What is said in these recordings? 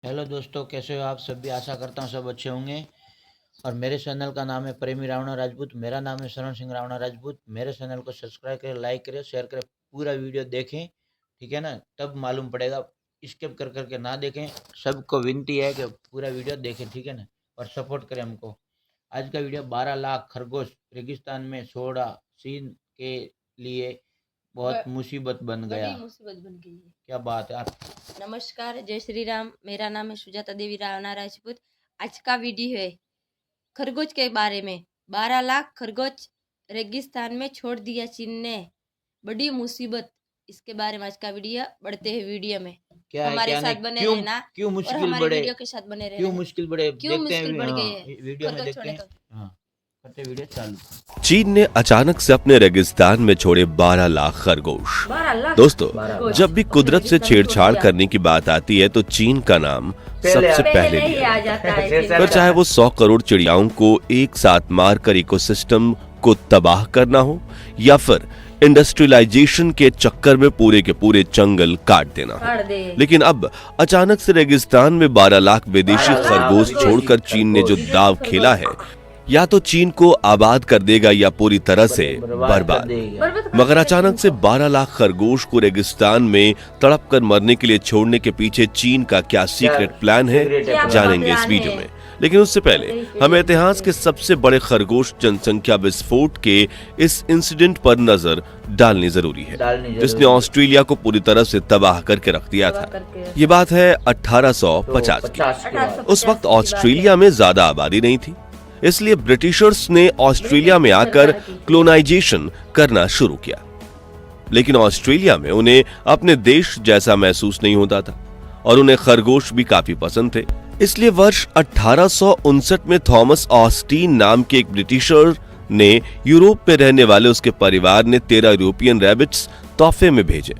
Hello दोस्तों, कैसे हो आप सभी। आशा करता हूँ सब अच्छे होंगे। और मेरे चैनल का नाम है प्रेमी रावणा राजपूत। मेरा नाम है शरण सिंह रावणा राजपूत। मेरे चैनल को सब्सक्राइब करें, लाइक करें, शेयर करें, पूरा वीडियो देखें, ठीक है ना। तब मालूम पड़ेगा, स्किप कर करके ना देखें। सबको विनती है कि पूरा वीडियो देखें, ठीक है ना, और सपोर्ट करें हमको। आज का वीडियो 12 लाख खरगोश रेगिस्तान में छोड़ा, चीन के लिए बहुत मुसीबत बन गया। बड़ी मुसीबत बन गई है। क्या बात है आप। नमस्कार, जय श्री राम। मेरा नाम है सुजाता देवी रावणा राजपूत। आज का वीडियो है खरगोश के बारे में। 12 लाख खरगोश रेगिस्तान में छोड़ दिया चीन ने, बड़ी मुसीबत। इसके बारे में आज का वीडियो। बढ़ते हैं वीडियो में। क्या हमारे क्या साथ बने क्यों रहना क्यों और मुश्किल हमारे बढ़े, वीडियो के साथ बने रहना। क्यों मुश्किल बढ़े क्यों देखते हैं। मुश्किल बढ़ गई हाँ, है वीडियो में खरगोश देखते छोड़ने हैं। का। हाँ, करते वीडियो चालू। चीन ने अचानक से अपने रेगिस्तान में छोड़े 12 लाख खरगोश। 12 लाख दोस्तों, जब भी कुदरत से छेड़छाड़ करने की बात आती है तो चीन का नाम सबसे पहले ही लिया आ जाता है। फिर चाहे वो 100 करोड़ चिड़ियाओं को एक साथ मारकर इकोसिस्टम को तबाह करना हो या फिर इंडस्ट्रियलाइजेशन के चक्कर में पूरे के पूरे जंगल काट देना हो। लेकिन अब अचानक से रेगिस्तान में 12 लाख विदेशी खरगोश छोड़कर चीन ने जो दाव खेला है, या तो चीन को आबाद कर देगा या पूरी तरह से बर्बाद। मगर अचानक से 12 लाख खरगोश को रेगिस्तान में तड़प कर मरने के लिए छोड़ने के पीछे चीन का क्या सीक्रेट प्लान है, जानेंगे इस वीडियो में। लेकिन उससे पहले हमें इतिहास के सबसे बड़े खरगोश जनसंख्या विस्फोट के इस इंसिडेंट पर नजर डालनी जरूरी है, जिसने ऑस्ट्रेलिया को पूरी तरह से तबाह करके रख दिया था। ये बात है 1850 की। उस वक्त ऑस्ट्रेलिया में ज्यादा आबादी नहीं थी, इसलिए ब्रिटिशर्स ने ऑस्ट्रेलिया में आकर क्लोनाइजेशन करना शुरू किया। लेकिन ऑस्ट्रेलिया में उन्हें अपने देश जैसा महसूस नहीं होता था और उन्हें खरगोश भी काफी पसंद थे। इसलिए वर्ष 1859 में थॉमस ऑस्टीन नाम के एक ब्रिटिशर ने यूरोप में रहने वाले उसके परिवार ने 13 यूरोपियन रैबिट्स तोहफे में भेजे,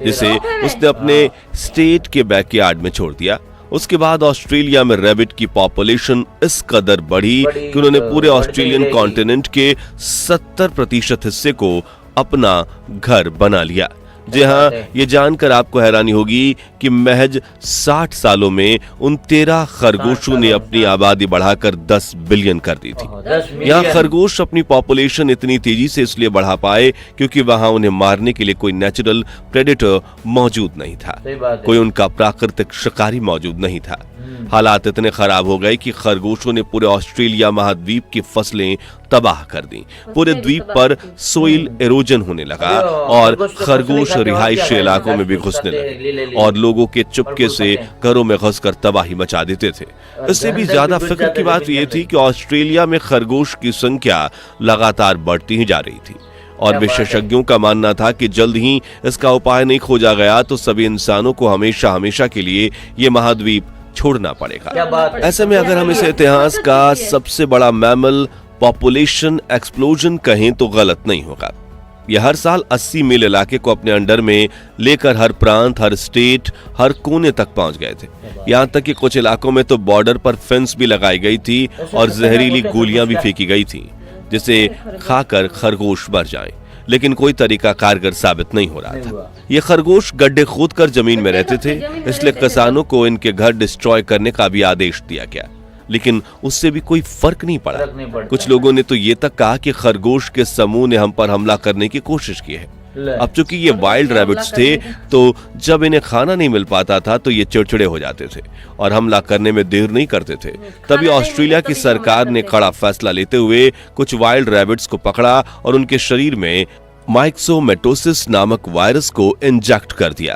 जिसे उसने अपने स्टेट के बैकयार्ड में छोड़ दिया। उसके बाद ऑस्ट्रेलिया में रैबिट की पॉपुलेशन इस कदर बढ़ी कि उन्होंने पूरे ऑस्ट्रेलियन कॉन्टिनेंट के 70% हिस्से को अपना घर बना लिया। जी हाँ, ये जानकर आपको हैरानी होगी कि महज 60 सालों में उन 13 खरगोशों ने अपनी आबादी बढ़ाकर 10 बिलियन कर दी थी। यहाँ खरगोश अपनी पॉपुलेशन इतनी तेजी से इसलिए बढ़ा पाए क्योंकि वहाँ उन्हें मारने के लिए कोई नेचुरल प्रेडेटर मौजूद नहीं था, कोई उनका प्राकृतिक शिकारी मौजूद नहीं था। हालात इतने खराब हो गए कि खरगोशों ने पूरे ऑस्ट्रेलिया महाद्वीप की फसलें तबाह कर दी। पूरे द्वीप पर सोइल एरोजन होने लगा और खरगोश रिहायशी इलाकों में भी घुसने लगे और लोगों के चुपके से घरों में घुसकर तबाही मचा देते थे। इससे भी ज्यादा फिक्र की बात यह थी कि ऑस्ट्रेलिया में खरगोश की संख्या लगातार बढ़ती ही जा रही थी और विशेषज्ञों का मानना था कि जल्द ही इसका उपाय नहीं खोजा गया तो सभी इंसानों को हमेशा हमेशा के लिए ये महाद्वीप छोड़ना पड़ेगा। ऐसे में अगर हम इसे इतिहास का सबसे बड़ा मैमल पॉपुलेशन एक्सप्लोजन कहें तो गलत नहीं होगा। यह हर साल 80 मील इलाके को अपने अंडर में लेकर हर प्रांत, हर स्टेट, हर कोने तक पहुंच गए थे। यहाँ तक कि कुछ इलाकों में तो बॉर्डर पर फेंस भी लगाई गई थी और जहरीली गोलियां भी फेंकी गई थी जिसे खाकर खरगोश मर जाएं। लेकिन कोई तरीका कारगर साबित नहीं हो रहा था। ये खरगोश गड्ढे खोदकर जमीन में रहते थे, इसलिए किसानों को इनके घर डिस्ट्रॉय करने का भी आदेश दिया गया, लेकिन उससे भी कोई फर्क नहीं पड़ा। कुछ लोगों ने तो ये तक कहा कि खरगोश के समूह ने हम पर हमला करने की कोशिश की है। अब चूंकि ये वाइल्ड रैबिट्स थे तो जब इन्हें खाना नहीं मिल पाता था तो ये चिड़चिड़े हो जाते थे और हमला करने में देर नहीं करते थे। तभी ऑस्ट्रेलिया की सरकार ने कड़ा फैसला लेते हुए कुछ वाइल्ड रैबिट्स को पकड़ा और उनके शरीर में माइक्सोमेटोसिस नामक वायरस को इंजेक्ट कर दिया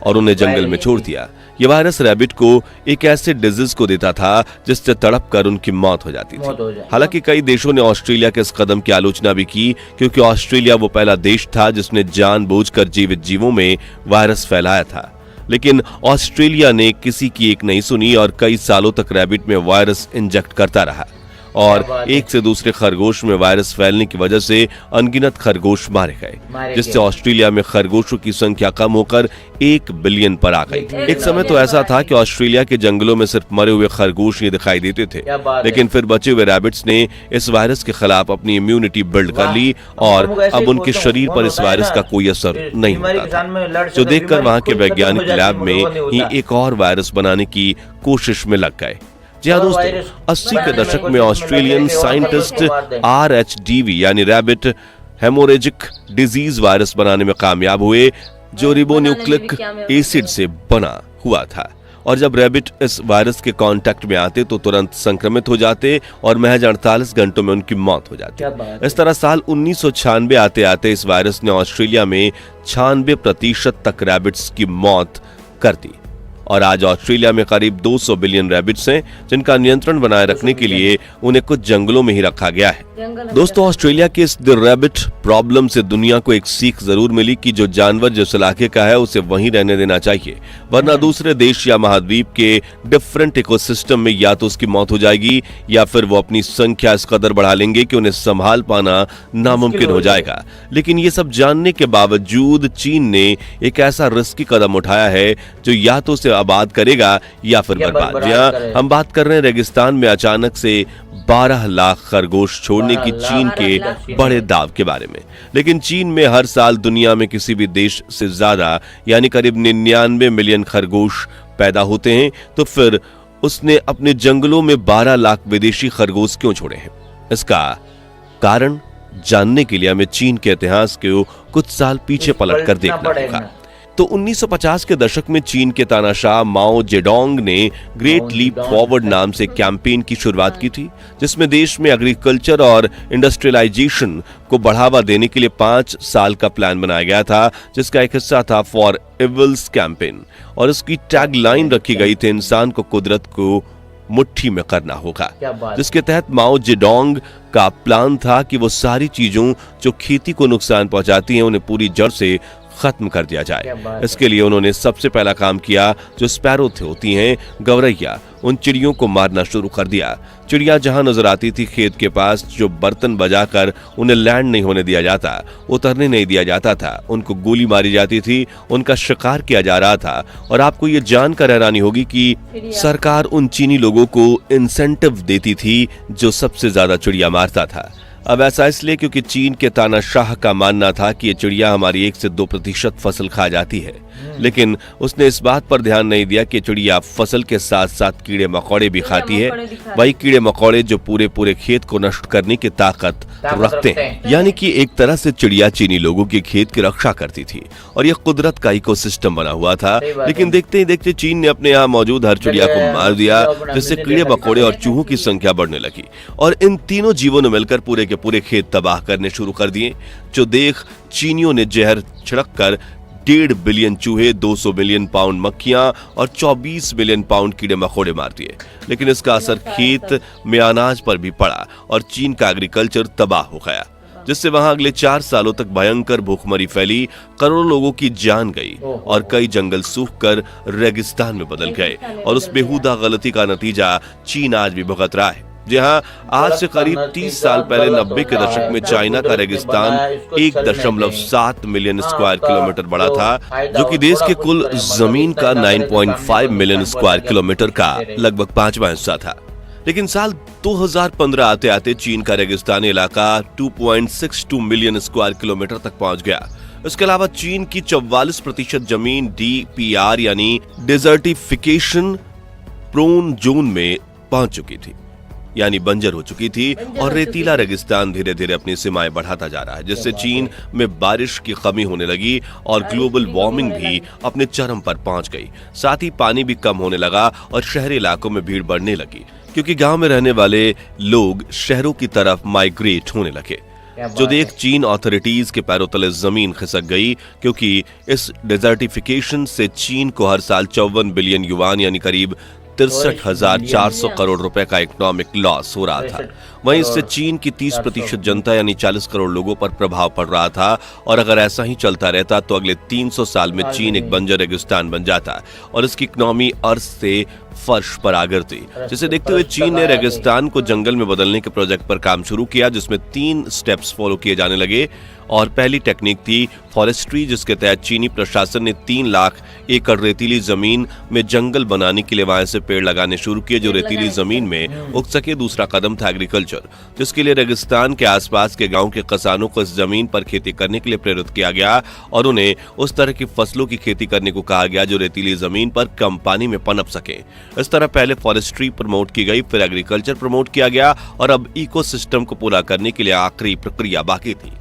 और उन्हें जंगल में छोड़ दिया। ये वायरस रैबिट को एक ऐसे डिजीज को देता था जिससे तड़प कर उनकी मौत हो जाती थी। हालांकि कई देशों ने ऑस्ट्रेलिया के इस कदम की आलोचना भी की क्योंकि ऑस्ट्रेलिया वो पहला देश था जिसने जानबूझकर जीवित जीवों में वायरस फैलाया था। लेकिन ऑस्ट्रेलिया ने किसी की एक नहीं सुनी और कई सालों तक रैबिट में वायरस इंजेक्ट करता रहा और एक से दूसरे खरगोश में वायरस फैलने की वजह से अनगिनत खरगोश मारे गए, जिससे ऑस्ट्रेलिया में खरगोशों की संख्या कम होकर 1 बिलियन पर आ गई। एक समय तो ऐसा था कि ऑस्ट्रेलिया के जंगलों में सिर्फ मरे हुए खरगोश ही दिखाई देते थे, लेकिन फिर बचे हुए रैबिट्स ने इस वायरस के खिलाफ अपनी इम्यूनिटी बिल्ड कर ली और अब उनके शरीर पर इस वायरस का कोई असर नहीं होता था, जो देखकर वहां के वैज्ञानिक लैब में ही एक और वायरस बनाने की कोशिश में लग गए। जी हाँ दोस्तों, 80 के दशक में ऑस्ट्रेलियन साइंटिस्ट RHDV यानी रैबिट हेमोरेजिक डिजीज वायरस बनाने में कामयाब हुए, जो रिबोन्यूक्लिक एसिड से बना हुआ था। और जब रैबिट इस वायरस के कांटेक्ट में आते तो तुरंत संक्रमित हो जाते और महज 48 घंटों में उनकी मौत हो जाती। इस तरह साल 1996 आते आते इस वायरस ने ऑस्ट्रेलिया में 96% तक रैबिट्स की मौत कर दी। और आज ऑस्ट्रेलिया में करीब 200 बिलियन रैबिट्स हैं, जिनका नियंत्रण बनाए रखने के लिए उन्हें कुछ जंगलों में ही रखा गया है। दोस्तों, ऑस्ट्रेलिया के इस द रैबिट प्रॉब्लम से दुनिया को एक सीख जरूर मिली कि जो जानवर जिस इलाके का है उसे वहीं रहने देना चाहिए, वरना दूसरे देश या महाद्वीप के डिफरेंट इकोसिस्टम में या तो उसकी मौत हो जाएगी या फिर वो अपनी संख्या इस कदर बढ़ा लेंगे कि उन्हें संभाल पाना नामुमकिन हो जाएगा। लेकिन ये सब जानने के बावजूद चीन ने एक ऐसा रिस्की कदम उठाया है जो या तो उसे आबाद करेगा या फिर बर्बाद। जी हाँ, हम बात कर रहे हैं रेगिस्तान में अचानक से 12 लाख खरगोश छोड़ने की चीन के बड़े दाव के बारे में। लेकिन चीन में हर साल दुनिया में किसी भी देश से ज्यादा यानी करीब 99 मिलियन खरगोश पैदा होते हैं, तो फिर उसने अपने जंगलों में 12 लाख विदेशी खरगोश क्यों छोड़े हैं? इसका कारण जानने के लिए हमें चीन के इतिहास को कुछ साल पीछे पलट कर देखना होगा। तो 1950 के दशक में चीन के तानाशाह माओ जेडोंग ने ग्रेट लीप फॉरवर्ड नाम से कैंपेन की शुरुआत की थी, जिसमें देश में एग्रीकल्चर और इंडस्ट्रियलाइजेशन को बढ़ावा देने के लिए 5 साल का प्लान बनाया गया था, जिसका एक हिस्सा था फॉर एविल्स कैंपेन। और इसकी टैगलाइन रखी गई थी, इंसान को कुदरत को मुट्ठी में करना होगा, जिसके तहत माओ जेडोंग का प्लान था कि वो सारी चीजों जो खेती को नुकसान पहुंचाती हैं उन्हें पूरी जड़ से खत्म कर दिया जाए। इसके लिए उन्होंने सबसे पहला काम किया, जो स्पैरो होती हैं, गौरैया, उन चिड़ियों को मारना शुरू कर दिया। चिड़िया जहां नजर आती थी खेत के पास, जो बर्तन बजाकर उन्हें लैंड नहीं होने दिया जाता, उतरने नहीं दिया जाता था, उनको गोली मारी जाती थी, उनका शिकार किया जा रहा था। और आपको ये जानकर हैरानी होगी कि सरकार उन चीनी लोगों को इंसेंटिव देती थी जो सबसे ज्यादा चिड़िया मारता था। अब ऐसा इसलिए क्योंकि चीन के तानाशाह का मानना था कि ये चिड़िया हमारी 1 से 2% फसल खा जाती है, लेकिन उसने इस बात पर ध्यान नहीं दिया कि चिड़िया फसल के साथ साथ कीड़े मकोड़े भी खाती है। वही कीड़े मकोड़े जो पूरे खेत को नष्ट करने की ताकत रखते हैं। यानी कि एक तरह से चिड़िया चीनी लोगों के खेत की रक्षा करती थी और यह कुदरत का इकोसिस्टम बना हुआ था। लेकिन देखते ही देखते चीन ने अपने यहाँ मौजूद हर चिड़िया को मार दिया, जिससे कीड़े मकोड़े और चूहों की संख्या बढ़ने लगी और इन तीनों जीवों ने मिलकर पूरे के पूरे खेत तबाह करने शुरू कर दिए। जो देख चीनियों ने जहर छिड़क कर 1.5 बिलियन चूहे, 200 मिलियन पाउंड मक्खियां और 24 मिलियन पाउंड कीड़े मकोड़े मार दिए। लेकिन इसका असर खेत में अनाज पर भी पड़ा और चीन का एग्रीकल्चर तबाह हो गया, जिससे वहां अगले 4 सालों तक भयंकर भूखमरी फैली, करोड़ों लोगों की जान गई और कई जंगल सूखकर रेगिस्तान में बदल गए। और उस बेहुदा गलती का नतीजा चीन आज भी भुगत रहा है। जी हाँ, आज से करीब 30 साल पहले 90 के दशक में चाइना का रेगिस्तान 1.7 मिलियन स्क्वायर किलोमीटर बड़ा था, जो कि देश के कुल जमीन का 9.5 मिलियन स्क्वायर किलोमीटर का लगभग 5वां हिस्सा था। लेकिन साल 2015 आते आते चीन का रेगिस्तानी इलाका 2.62 मिलियन स्क्वायर किलोमीटर तक पहुंच गया। इसके अलावा चीन की 44% जमीन DPR यानी डिजर्टिफिकेशन प्रोन जोन में पहुंच चुकी थी, यानी बंजर हो चुकी थी और रेतीला रेगिस्तान धीरे धीरे अपनी सीमाएं बढ़ाता जा रहा है, जिससे चीन में बारिश की कमी होने लगी और ग्लोबल वार्मिंग भी अपने चरम पर पहुंच गई। साथ ही पानी भी कम होने लगा और शहरी इलाकों में भीड़ बढ़ने लगी, क्योंकि गांव में रहने वाले लोग शहरों की तरफ माइग्रेट होने लगे। जो देख चीन अथॉरिटीज के पैरों तले जमीन खिसक गई, क्योंकि इस डिजर्टिफिकेशन से चीन को हर साल 54 बिलियन युआन यानी करीब 63,400 करोड़ रुपए का इकोनॉमिक लॉस हो रहा था। वहीं इससे चीन की 30% जनता यानी 40 करोड़ लोगों पर प्रभाव पड़ रहा था और अगर ऐसा ही चलता रहता तो अगले 300 साल में चीन एक बंजर रेगिस्तान बन जाता और इसकी इकोनॉमी अर्थ से फर्श पर आ गिरती, जिसे देखते हुए चीन ने रेगिस्तान को जंगल में बदलने के प्रोजेक्ट पर काम शुरू किया, जिसमें 3 स्टेप्स फॉलो किए जाने लगे। और पहली टेक्निक थी फॉरेस्ट्री, जिसके तहत चीनी प्रशासन ने 3 लाख एकड़ रेतीली जमीन में जंगल बनाने के लिए वहां से पेड़ लगाने शुरू किए, जो रेतीली जमीन में उग सके। दूसरा कदम था एग्रीकल्चर, जिसके लिए रेगिस्तान के आसपास के गांव के किसानों को इस जमीन पर खेती करने के लिए प्रेरित किया गया और उन्हें उस तरह की फसलों की खेती करने को कहा गया जो रेतीली जमीन पर कम पानी में पनप सके। इस तरह पहले फॉरेस्ट्री प्रमोट की गई, फिर एग्रीकल्चर प्रमोट किया गया और अब इकोसिस्टम को पूरा करने के लिए आखिरी प्रक्रिया बाकी थी,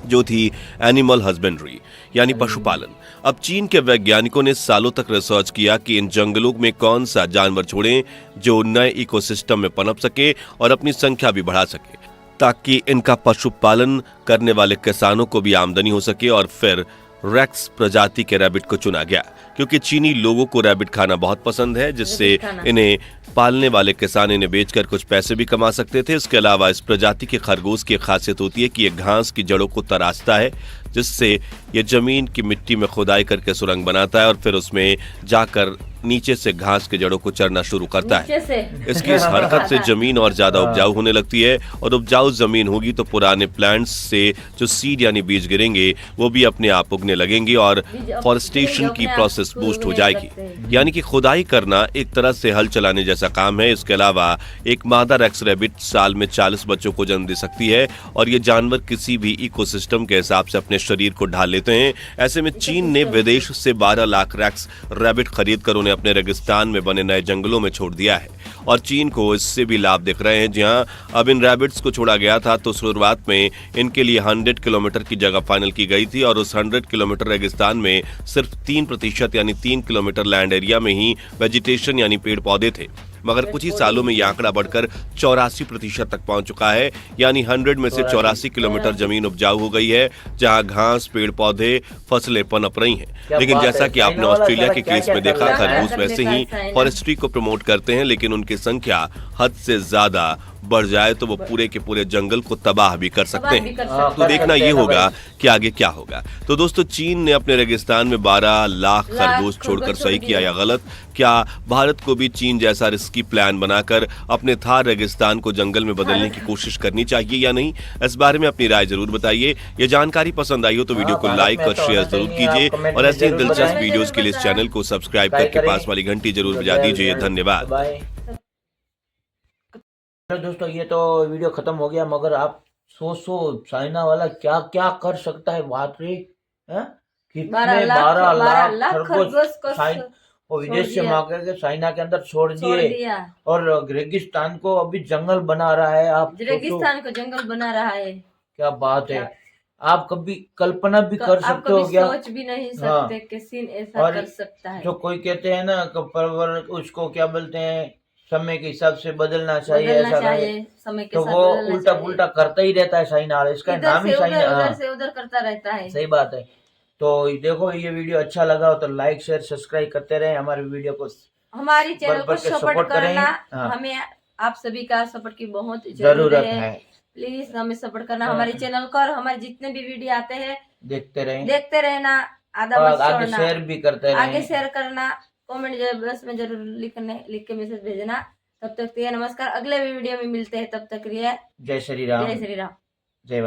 जो थी एनिमल हस्बेंड्री यानी पशुपालन। अब चीन के वैज्ञानिकों ने सालों तक रिसर्च किया कि इन जंगलों में कौन सा जानवर छोड़ें जो नए इकोसिस्टम में पनप सके और अपनी संख्या भी बढ़ा सके, ताकि इनका पशुपालन करने वाले किसानों को भी आमदनी हो सके। और फिर रेक्स प्रजाति के रैबिट को चुना गया, क्योंकि चीनी लोगों को रैबिट खाना बहुत पसंद है, जिससे इन्हें पालने वाले किसान इन्हें बेचकर कुछ पैसे भी कमा सकते थे। इसके अलावा इस प्रजाति के खरगोश की खासियत होती है कि ये घास की जड़ों को तराशता है, जिससे ये जमीन की मिट्टी में खुदाई करके सुरंग बनाता है और फिर उसमें जाकर नीचे से घास के जड़ों को चरना शुरू करता है। इसकी इस हरकत से जमीन और ज्यादा उपजाऊ होने लगती है, और उपजाऊ जमीन होगी तो पुराने प्लांट्स से जो सीड यानी बीज गिरेंगे वो भी अपने आप उगने लगेंगे और फॉरेस्टेशन की प्रोसेस बूस्ट हो जाएगी। यानी कि खुदाई करना एक तरह से हल चलाने जैसा काम है। इसके अलावा एक मादा रेक्स रैबिट साल में 40 बच्चों को जन्म दे सकती है और ये जानवर किसी भी इकोसिस्टम के हिसाब से अपने शरीर को ढाल लेते हैं। ऐसे में चीन ने विदेश से 12 लाख रेक्स रैबिट खरीद कर उन्हें अपने रेगिस्तान में बने नए जंगलों में छोड़ दिया है और चीन को इससे भी लाभ दिख रहे हैं। जी हां, अब इन रैबिट्स को छोड़ा गया था तो शुरुआत में इनके लिए 100 किलोमीटर की जगह फाइनल की गई थी और उस 100 किलोमीटर रेगिस्तान में सिर्फ 3% यानी 3 किलोमीटर लैंड एरिया में ही वेजिटेशन यानी पेड़ पौधे थे। मगर कुछ ही सालों में यह आंकड़ा बढ़कर 84% तक पहुंच चुका है, यानी 100 में से 84 किलोमीटर जमीन उपजाऊ हो गई है, जहां घास, पेड़ पौधे, फसलें पनप रही हैं। लेकिन जैसा कि आपने ऑस्ट्रेलिया के केस में देखा, खरगोश वैसे ही फॉरेस्ट्री को प्रमोट करते हैं, लेकिन उनकी संख्या हद से ज्यादा बढ़ जाए तो वो पूरे के पूरे जंगल को तबाह भी कर सकते हैं। तो देखना ये होगा कि आगे क्या होगा। तो दोस्तों, चीन ने अपने रेगिस्तान में 12 लाख खरगोश छोड़कर सही किया या गलत? क्या भारत को भी चीन जैसा रिस्की प्लान बनाकर अपने थार रेगिस्तान को जंगल में बदलने की कोशिश करनी चाहिए या नहीं? इस बारे में अपनी राय जरूर बताइए। ये जानकारी पसंद आई हो तो वीडियो को लाइक और शेयर जरूर कीजिए और ऐसी दिलचस्प वीडियोस के लिए इस चैनल को सब्सक्राइब करके पास वाली घंटी जरूर बजा दीजिए। धन्यवाद। दोस्तों, ये तो वीडियो खत्म हो गया, मगर आप सोचो चाइना वाला क्या क्या कर सकता है। बात रे, कितने 12 लाख खरगोश को विदेश से मांग के चाइना के अंदर छोड़ दिए और रेगिस्तान को अभी जंगल बना रहा है। आप रेगिस्तान को जंगल बना रहा है, क्या बात है। आप कभी कल्पना भी कर सकते हो क्या? सोच भी नहीं सकते कि सीन ऐसा कर सकता है। जो कोई कहते हैं ना परवर, उसको क्या बोलते हैं, समय के हिसाब से बदलना चाहिए, ऐसा समय के तो वो उल्टा पुल्टा करता ही रहता है चाइना। इसका नाम ही चाइना, उधर से उधर करता रहता है। सही बात है। तो देखो, ये वीडियो अच्छा लगा हो तो लाइक शेयर सब्सक्राइब करते रहे, हमारे वीडियो को, हमारी चैनल को सपोर्ट करना। हमें आप सभी का सपोर्ट की बहुत जरूरत है। प्लीज हमें सपोर्ट करना, हमारे चैनल को, और हमारे जितने भी वीडियो आते हैं देखते रहना, आगे शेयर भी करते रहना, आगे शेयर करना, कमेंट बॉक्स में जरूर लिख के मैसेज भेजना। तब तक नमस्कार, अगले वीडियो में मिलते हैं, तब तक जय श्री राम।